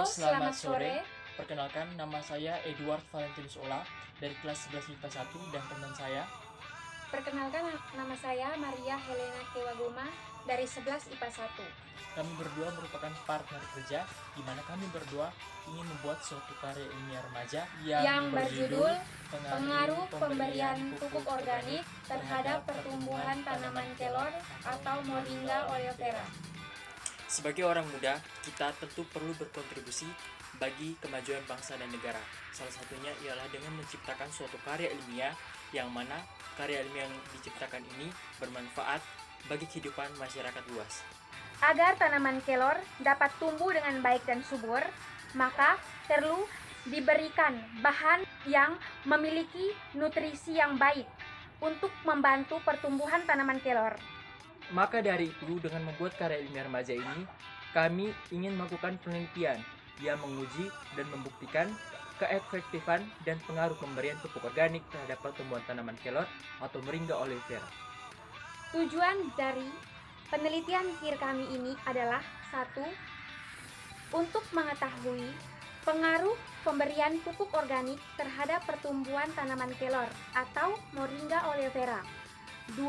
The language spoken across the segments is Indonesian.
selamat sore. Perkenalkan, nama saya Edward Valentinus Ola dari kelas 11 IPA 1 dan teman saya. Perkenalkan, nama saya Maria Helena Kewaguma dari 11 IPA 1. Kami berdua merupakan partner kerja di mana kami berdua ingin membuat suatu karya ilmiah remaja yang berjudul Pengaruh Pemberian Pupuk Organik Terhadap Pertumbuhan Tanaman Kelor atau Moringa oleifera. Sebagai orang muda, kita tentu perlu berkontribusi bagi kemajuan bangsa dan negara. Salah satunya ialah dengan menciptakan suatu karya ilmiah yang mana karya ilmiah yang diciptakan ini bermanfaat bagi kehidupan masyarakat luas. Agar tanaman kelor dapat tumbuh dengan baik dan subur, maka perlu diberikan bahan yang memiliki nutrisi yang baik untuk membantu pertumbuhan tanaman kelor. Maka dari itu, dengan membuat karya ilmiah remaja ini, kami ingin melakukan penelitian yang menguji dan membuktikan keefektifan dan pengaruh pemberian pupuk organik terhadap pertumbuhan tanaman kelor atau Moringa oleifera. Tujuan dari penelitian akhir kami ini adalah 1. Untuk mengetahui pengaruh pemberian pupuk organik terhadap pertumbuhan tanaman kelor atau Moringa oleifera. 2.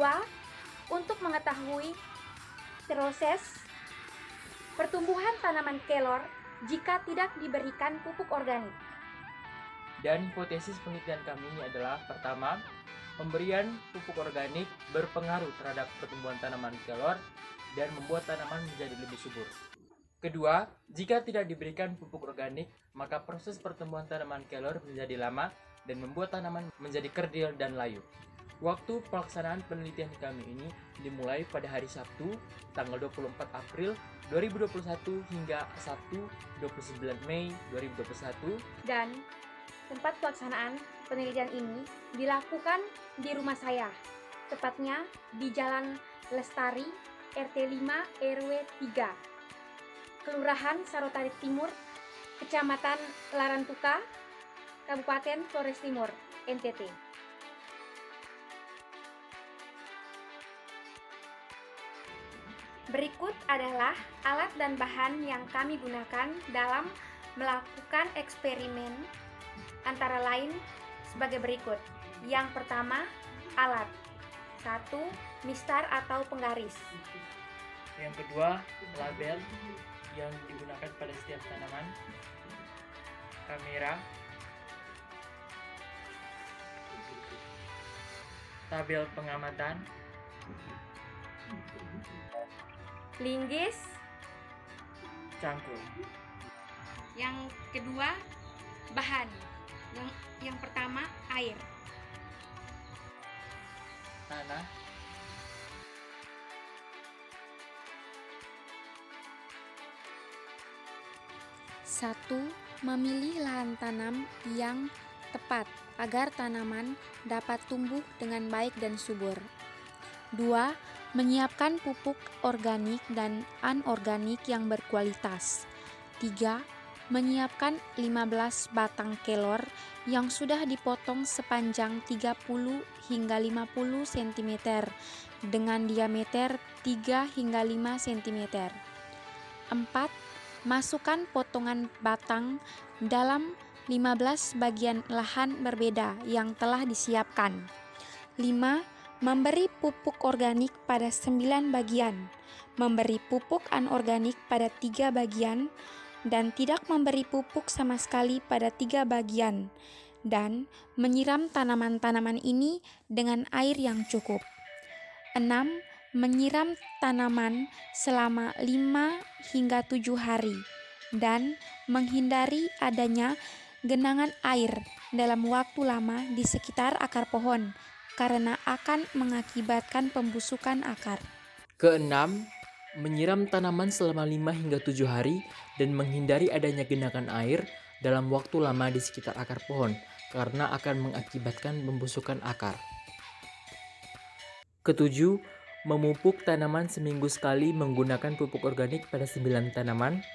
Untuk mengetahui proses pertumbuhan tanaman kelor jika tidak diberikan pupuk organik. Dan hipotesis penelitian kami ini adalah: pertama, pemberian pupuk organik berpengaruh terhadap pertumbuhan tanaman kelor dan membuat tanaman menjadi lebih subur. Kedua, jika tidak diberikan pupuk organik, maka proses pertumbuhan tanaman kelor menjadi lama dan membuat tanaman menjadi kerdil dan layu. Waktu pelaksanaan penelitian kami ini dimulai pada hari Sabtu, tanggal 24 April 2021 hingga Sabtu 29 Mei 2021. Dan tempat pelaksanaan penelitian ini dilakukan di rumah saya, tepatnya di Jalan Lestari, RT 5 RW 3, Kelurahan Sarotari Timur, Kecamatan Larantuka, Kabupaten Flores Timur, NTT. Berikut adalah alat dan bahan yang kami gunakan dalam melakukan eksperimen, antara lain sebagai berikut. Yang pertama, alat. 1. Mistar atau penggaris. Yang kedua, label yang digunakan pada setiap tanaman. Kamera. Tabel pengamatan. Linggis. Cangkul. Yang kedua, bahan. Yang pertama, air. Tanah. Satu, memilih lahan tanam yang tepat agar tanaman dapat tumbuh dengan baik dan subur. 2. Menyiapkan pupuk organik dan anorganik yang berkualitas. 3. Menyiapkan 15 batang kelor yang sudah dipotong sepanjang 30 hingga 50 cm dengan diameter 3 hingga 5 cm. 4. Masukkan potongan batang dalam 15 bagian lahan berbeda yang telah disiapkan. 5. Memberi pupuk organik pada 9 bagian, memberi pupuk anorganik pada 3 bagian, dan tidak memberi pupuk sama sekali pada 3 bagian, dan menyiram tanaman-tanaman ini dengan air yang cukup. 6. Menyiram tanaman selama 5 hingga 7 hari, dan menghindari adanya genangan air dalam waktu lama di sekitar akar pohon, karena akan mengakibatkan pembusukan akar. Keenam, menyiram tanaman selama 5 hingga 7 hari dan menghindari adanya genangan air dalam waktu lama di sekitar akar pohon karena akan mengakibatkan pembusukan akar. Ketujuh, memupuk tanaman seminggu sekali menggunakan pupuk organik pada 9 tanaman.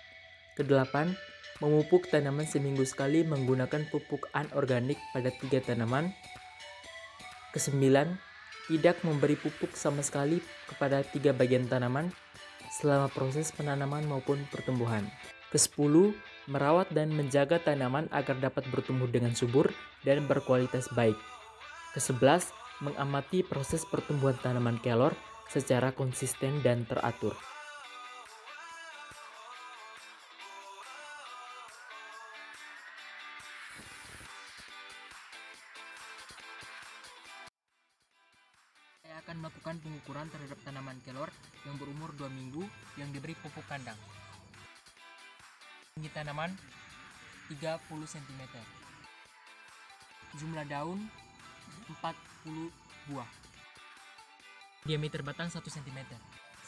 Kedelapan, memupuk tanaman seminggu sekali menggunakan pupuk anorganik pada 3 tanaman. Kesembilan, tidak memberi pupuk sama sekali kepada 3 bagian tanaman selama proses penanaman maupun pertumbuhan. Kesepuluh, merawat dan menjaga tanaman agar dapat bertumbuh dengan subur dan berkualitas baik. Ke-11, mengamati proses pertumbuhan tanaman kelor secara konsisten dan teratur. Saya akan melakukan pengukuran terhadap tanaman kelor yang berumur 2 minggu yang diberi pupuk kandang. Tinggi tanaman 30 cm. Jumlah daun 40 buah. Diameter batang 1 cm.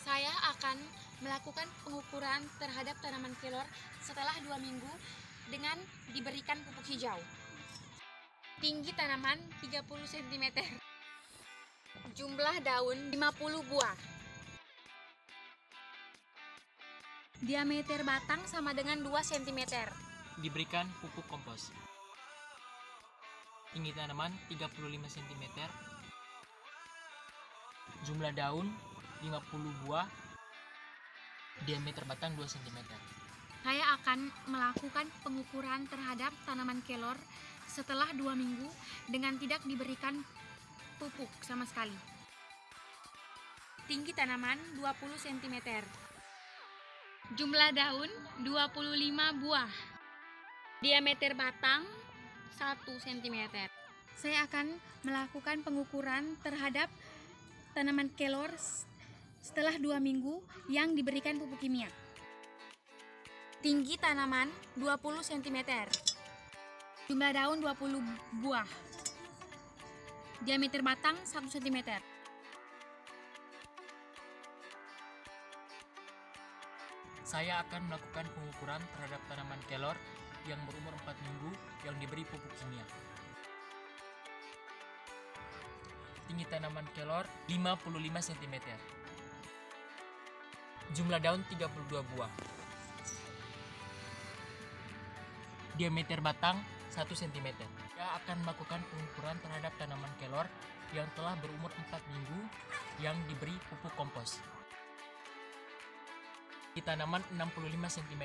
Saya akan melakukan pengukuran terhadap tanaman kelor setelah 2 minggu dengan diberikan pupuk hijau. Tinggi tanaman 30 cm. Jumlah daun 50 buah. Diameter batang sama dengan 2 cm. Diberikan pupuk kompos. Tinggi tanaman 35 cm. Jumlah daun 50 buah. Diameter batang 2 cm. Saya akan melakukan pengukuran terhadap tanaman kelor setelah 2 minggu dengan tidak diberikan pupuk sama sekali. Tinggi tanaman 20 cm. Jumlah daun 25 buah. Diameter batang 1 cm. Saya akan melakukan pengukuran terhadap tanaman kelor setelah 2 minggu yang diberikan pupuk kimia. Tinggi tanaman 20 cm. Jumlah daun 20 buah. Diameter batang 1 cm. Saya akan melakukan pengukuran terhadap tanaman kelor yang berumur 4 minggu yang diberi pupuk kimia. Tinggi tanaman kelor 55 cm. Jumlah daun 32 buah. Diameter batang 1 cm. Saya akan melakukan pengukuran terhadap tanaman kelor yang telah berumur 4 minggu yang diberi pupuk kompos. Di tanaman 65 cm.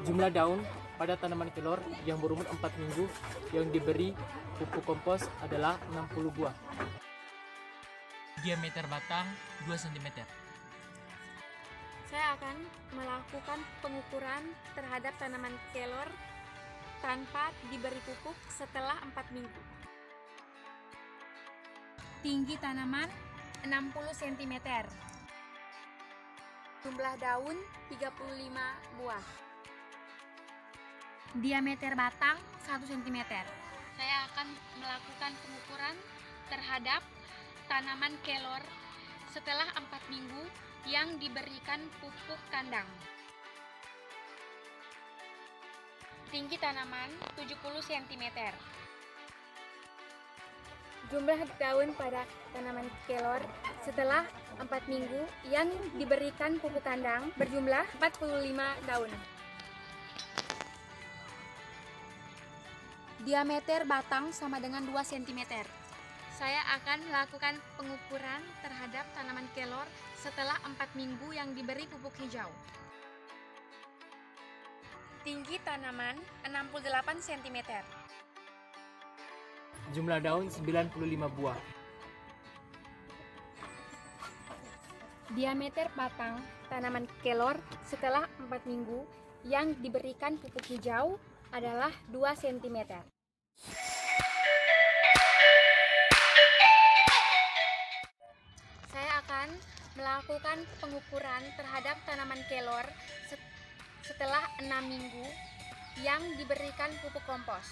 Jumlah daun pada tanaman kelor yang berumur 4 minggu yang diberi pupuk kompos adalah 60 buah. Diameter batang 2 cm. Saya akan melakukan pengukuran terhadap tanaman kelor tanpa diberi pupuk setelah 4 minggu. Tinggi tanaman 60 cm. Jumlah daun 35 buah. Diameter batang 1 cm. Saya akan melakukan pengukuran terhadap tanaman kelor setelah 4 minggu yang diberikan pupuk kandang. Tinggi tanaman 70 cm. Jumlah daun pada tanaman kelor setelah 4 minggu yang diberikan pupuk kandang berjumlah 45 daun. Diameter batang sama dengan 2 cm. Saya akan melakukan pengukuran terhadap tanaman kelor setelah 4 minggu yang diberi pupuk hijau. Tinggi tanaman 68 cm. Jumlah daun 95 buah. Diameter batang tanaman kelor setelah 4 minggu yang diberikan pupuk hijau adalah 2 cm. Saya akan melakukan pengukuran terhadap tanaman kelor setelah 6 minggu yang diberikan pupuk kompos.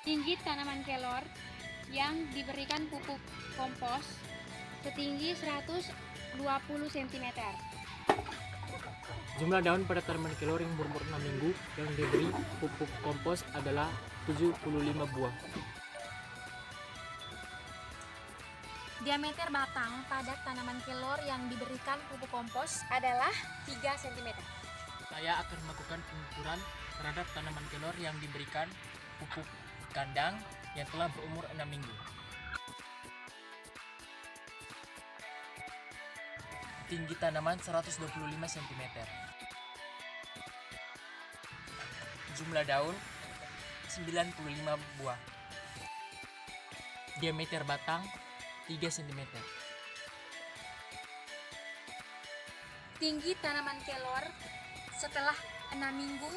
Tinggi tanaman kelor yang diberikan pupuk kompos setinggi 120 cm. Jumlah daun pada tanaman kelor yang berumur 6 minggu yang diberi pupuk kompos adalah 75 buah. Diameter batang pada tanaman kelor yang diberikan pupuk kompos adalah 3 cm. Saya akan melakukan pengukuran terhadap tanaman kelor yang diberikan pupuk kandang yang telah berumur 6 minggu. Tinggi tanaman 125 cm. Jumlah daun 95 buah. Diameter batang 3 cm. Tinggi tanaman kelor setelah 6 minggu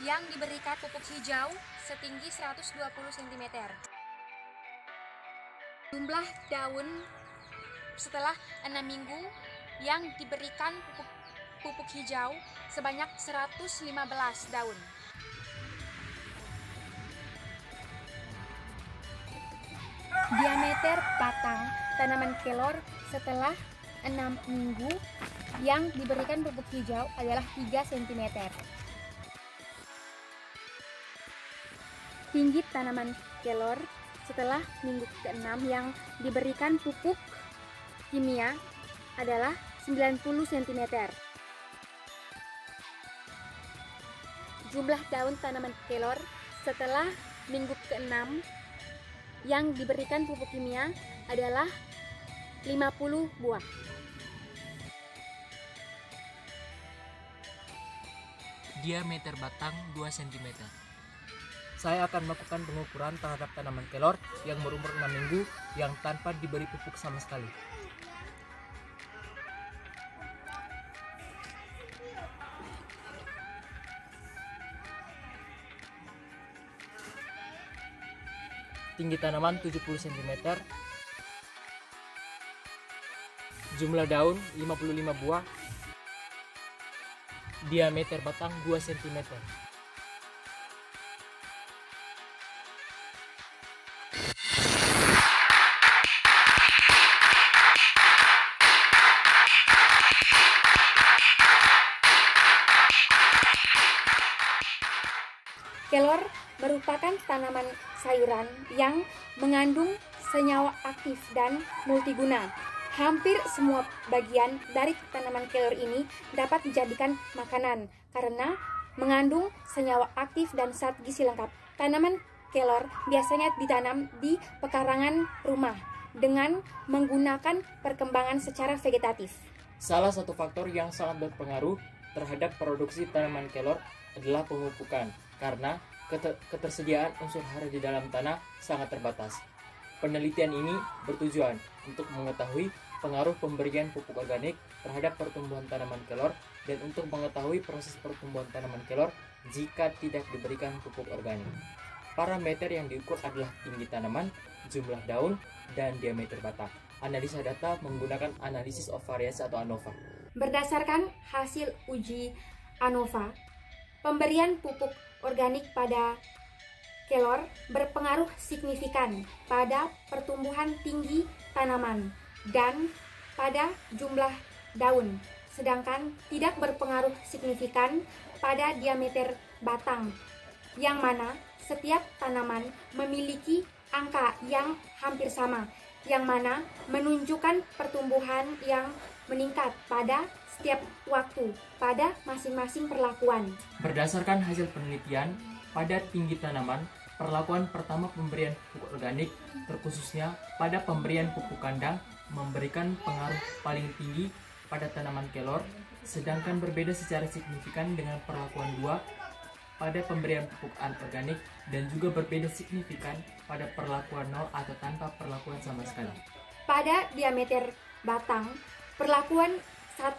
yang diberikan pupuk hijau setinggi 120 cm. Jumlah daun setelah 6 minggu yang diberikan pupuk hijau sebanyak 115 daun. Diameter batang tanaman kelor setelah 6 minggu yang diberikan pupuk hijau adalah 3 cm. Tinggi tanaman kelor setelah minggu ke-6 yang diberikan pupuk kimia adalah 90 cm. Jumlah daun tanaman kelor setelah minggu ke-6 yang diberikan pupuk kimia adalah 50 buah. Diameter batang 2 cm. Saya akan melakukan pengukuran terhadap tanaman kelor yang berumur 6 minggu yang tanpa diberi pupuk sama sekali. Tinggi tanaman 70 cm. Jumlah daun 55 buah. Diameter batang 2 cm. Kelor merupakan tanaman sayuran yang mengandung senyawa aktif dan multiguna. Hampir semua bagian dari tanaman kelor ini dapat dijadikan makanan karena mengandung senyawa aktif dan zat gizi lengkap. Tanaman kelor biasanya ditanam di pekarangan rumah dengan menggunakan perkembangan secara vegetatif. Salah satu faktor yang sangat berpengaruh terhadap produksi tanaman kelor adalah pemupukan, karena ketersediaan unsur hara di dalam tanah sangat terbatas. Penelitian ini bertujuan untuk mengetahui pengaruh pemberian pupuk organik terhadap pertumbuhan tanaman kelor dan untuk mengetahui proses pertumbuhan tanaman kelor jika tidak diberikan pupuk organik. Parameter yang diukur adalah tinggi tanaman, jumlah daun, dan diameter batang. Analisa data menggunakan analisis of variance atau ANOVA. Berdasarkan hasil uji ANOVA, pemberian pupuk organik pada kelor berpengaruh signifikan pada pertumbuhan tinggi tanaman dan pada jumlah daun, sedangkan tidak berpengaruh signifikan pada diameter batang, yang mana setiap tanaman memiliki angka yang hampir sama, yang mana menunjukkan pertumbuhan yang meningkat pada setiap waktu pada masing-masing perlakuan. Berdasarkan hasil penelitian, pada tinggi tanaman, perlakuan pertama pemberian pupuk organik, terkhususnya pada pemberian pupuk kandang, memberikan pengaruh paling tinggi pada tanaman kelor, sedangkan berbeda secara signifikan dengan perlakuan 2 pada pemberian pupuk anorganik dan juga berbeda signifikan pada perlakuan 0 atau tanpa perlakuan sama sekali. Pada diameter batang, perlakuan 1,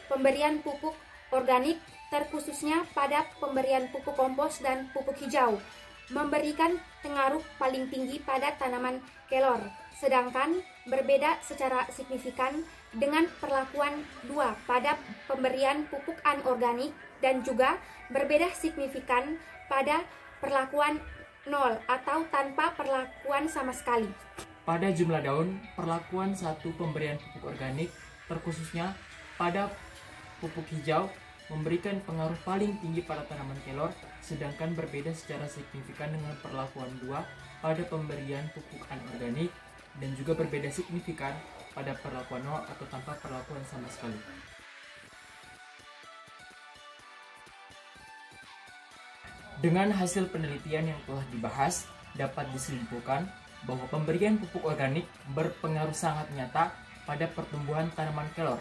pemberian pupuk organik terkhususnya pada pemberian pupuk kompos dan pupuk hijau, memberikan pengaruh paling tinggi pada tanaman kelor, sedangkan berbeda secara signifikan dengan perlakuan 2 pada pemberian pupuk anorganik dan juga berbeda signifikan pada perlakuan 0 atau tanpa perlakuan sama sekali. Pada jumlah daun, perlakuan 1 pemberian pupuk organik terkhususnya pada pupuk hijau memberikan pengaruh paling tinggi pada tanaman kelor, sedangkan berbeda secara signifikan dengan perlakuan 2 pada pemberian pupuk anorganik dan juga berbeda signifikan pada perlakuan 0 atau tanpa perlakuan sama sekali. Dengan hasil penelitian yang telah dibahas, dapat disimpulkan bahwa pemberian pupuk organik berpengaruh sangat nyata pada pertumbuhan tanaman kelor.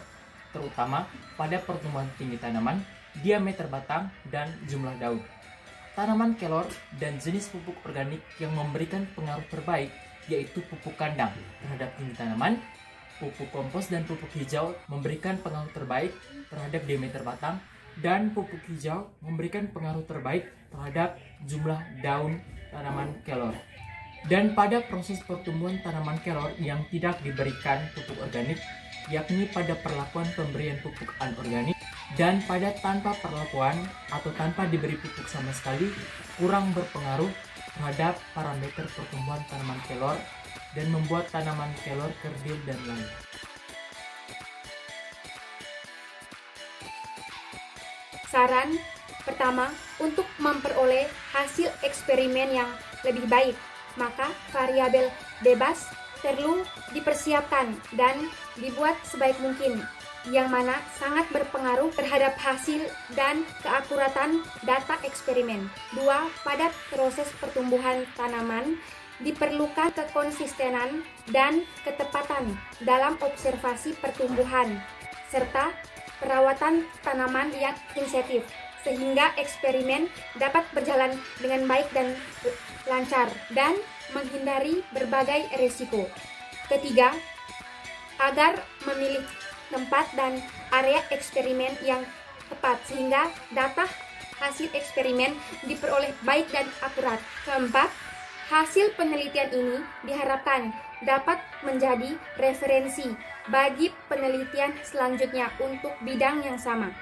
terutama pada pertumbuhan tinggi tanaman, diameter batang, dan jumlah daun. Tanaman kelor dan jenis pupuk organik yang memberikan pengaruh terbaik yaitu pupuk kandang terhadap tinggi tanaman, pupuk kompos dan pupuk hijau memberikan pengaruh terbaik terhadap diameter batang, dan pupuk hijau memberikan pengaruh terbaik terhadap jumlah daun tanaman kelor. Dan pada proses pertumbuhan tanaman kelor yang tidak diberikan pupuk organik, yakni pada perlakuan pemberian pupuk anorganik dan pada tanpa perlakuan atau tanpa diberi pupuk sama sekali, kurang berpengaruh terhadap parameter pertumbuhan tanaman kelor dan membuat tanaman kelor kerdil dan layu. Saran pertama, untuk memperoleh hasil eksperimen yang lebih baik, maka variabel bebas perlu dipersiapkan dan dibuat sebaik mungkin, yang mana sangat berpengaruh terhadap hasil dan keakuratan data eksperimen. 2. Pada proses pertumbuhan tanaman, diperlukan kekonsistenan dan ketepatan dalam observasi pertumbuhan, serta perawatan tanaman yang sensitif, sehingga eksperimen dapat berjalan dengan baik dan lancar dan menghindari berbagai risiko. Ketiga, agar memilih tempat dan area eksperimen yang tepat sehingga data hasil eksperimen diperoleh baik dan akurat. Keempat, hasil penelitian ini diharapkan dapat menjadi referensi bagi penelitian selanjutnya untuk bidang yang sama.